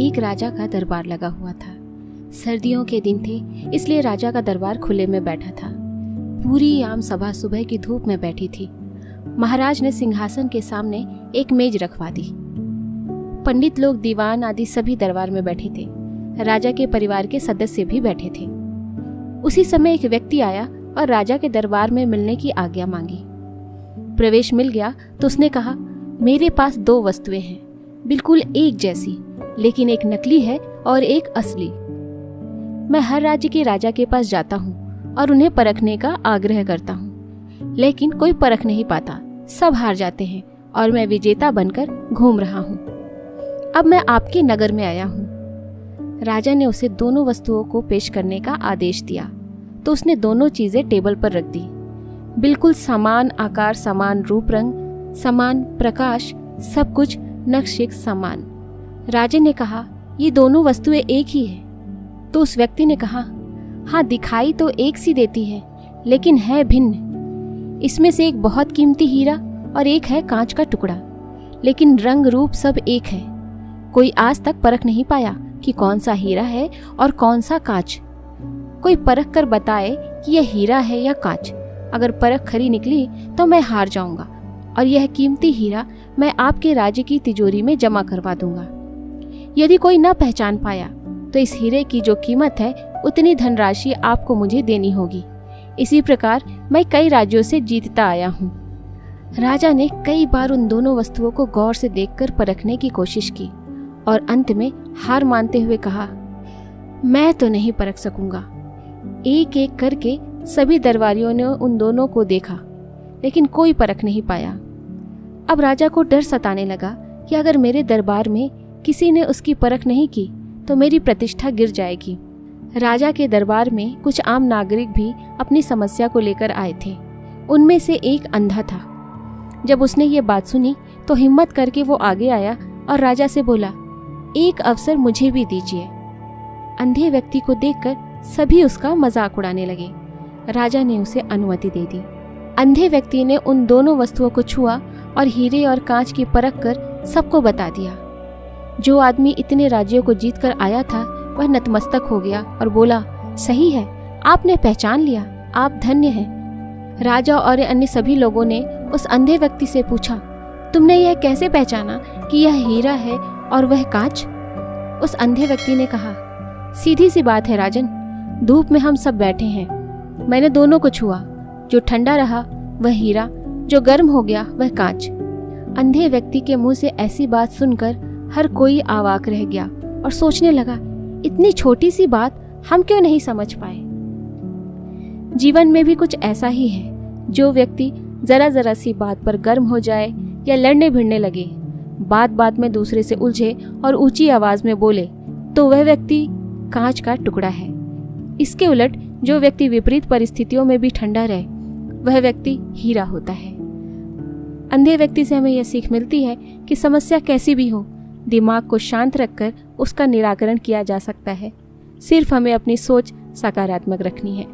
एक राजा का दरबार लगा हुआ था। सर्दियों के दिन थे, इसलिए राजा का दरबार खुले में बैठा था। पूरी आम सभा सुबह की धूप में बैठी थी। महाराज ने सिंहासन के सामने एक मेज रखवा दी। पंडित लोग, दीवान आदि सभी दरबार में बैठे थे। राजा के परिवार के सदस्य भी बैठे थे। उसी समय एक व्यक्ति आया और राजा के दरबार में मिलने की आज्ञा मांगी। प्रवेश मिल गया तो उसने कहा, मेरे पास 2 वस्तुएं हैं, बिल्कुल एक जैसी, लेकिन एक नकली है और एक असली। मैं हर राज्य के राजा के पास जाता हूँ और उन्हें परखने का आग्रह करता हूँ, लेकिन कोई परख नहीं पाता, सब हार जाते हैं और मैं विजेता बनकर घूम रहा हूँ। अब मैं आपके नगर में आया हूँ। राजा ने उसे दोनों वस्तुओं को पेश करने का आदेश दिया तो उसने दोनों चीजें टेबल पर रख दी। बिल्कुल समान आकार, समान रूप रंग, समान प्रकाश, सब कुछ नक्शे समान। राजा ने कहा, ये दोनों वस्तुएं एक ही है। तो उस व्यक्ति ने कहा, हाँ, दिखाई तो एक सी देती है, लेकिन है भिन्न। इसमें से एक बहुत कीमती हीरा और एक है कांच का टुकड़ा, लेकिन रंग रूप सब एक है। कोई आज तक परख नहीं पाया कि कौन सा हीरा है और कौन सा कांच। कोई परख कर बताए कि यह हीरा है या कांच। अगर परख खरी निकली तो मैं हार जाऊंगा और यह कीमती हीरा मैं आपके राज्य की तिजोरी में जमा करवा दूंगा। यदि कोई न पहचान पाया तो इस हीरे की जो कीमत है उतनी धनराशि आपको मुझे देनी होगी। इसी प्रकार मैं कई राज्यों से जीतता आया हूँ। राजा ने कई बार उन दोनों वस्तुओं को गौर से देखकर परखने की कोशिश की और अंत में हार मानते हुए कहा, मैं तो नहीं परख सकूंगा। एक एक करके सभी दरबारियों ने उन दोनों को देखा, लेकिन कोई परख नहीं पाया। अब राजा को डर सताने लगा कि अगर मेरे दरबार में किसी ने उसकी परख नहीं की तो मेरी प्रतिष्ठा गिर जाएगी। राजा के दरबार में कुछ आम नागरिक भी अपनी समस्या को लेकर आए थे। उनमें से एक अंधा था। जब उसने ये बात सुनी तो हिम्मत करके वो आगे आया और राजा से बोला, एक अवसर मुझे भी दीजिए। अंधे व्यक्ति को देखकर सभी उसका मजाक उड़ाने लगे। राजा ने उसे अनुमति दे दी। अंधे व्यक्ति ने उन दोनों वस्तुओं को छुआ और हीरे और कांच की परख कर सबको बता दिया। जो आदमी इतने राज्यों को जीत कर आया था वह नतमस्तक हो गया और बोला, सही है, आपने पहचान लिया, आप धन्य हैं। राजा और अन्य सभी लोगों ने उस अंधे व्यक्ति से पूछा, तुमने यह कैसे पहचाना कि यह हीरा है और वह कांच? उस अंधे व्यक्ति ने कहा, सीधी सी बात है राजन, धूप में हम सब बैठे हैं। मैंने दोनों को छुआ, जो ठंडा रहा वह हीरा, जो गर्म हो गया वह कांच। अंधे व्यक्ति के मुंह से ऐसी बात सुनकर हर कोई अवाक रह गया और सोचने लगा, इतनी छोटी सी बात हम क्यों नहीं समझ पाए। जीवन में भी कुछ ऐसा ही है। जो व्यक्ति जरा जरा सी बात पर गर्म हो जाए या लड़ने भिड़ने लगे, बात बात में दूसरे से उलझे और ऊंची आवाज में बोले, तो वह व्यक्ति कांच का टुकड़ा है। इसके उलट जो व्यक्ति विपरीत परिस्थितियों में भी ठंडा रहे, वह व्यक्ति हीरा होता है। अंधे व्यक्ति से हमें यह सीख मिलती है कि समस्या कैसी भी हो, दिमाग को शांत रखकर उसका निराकरण किया जा सकता है। सिर्फ हमें अपनी सोच सकारात्मक रखनी है।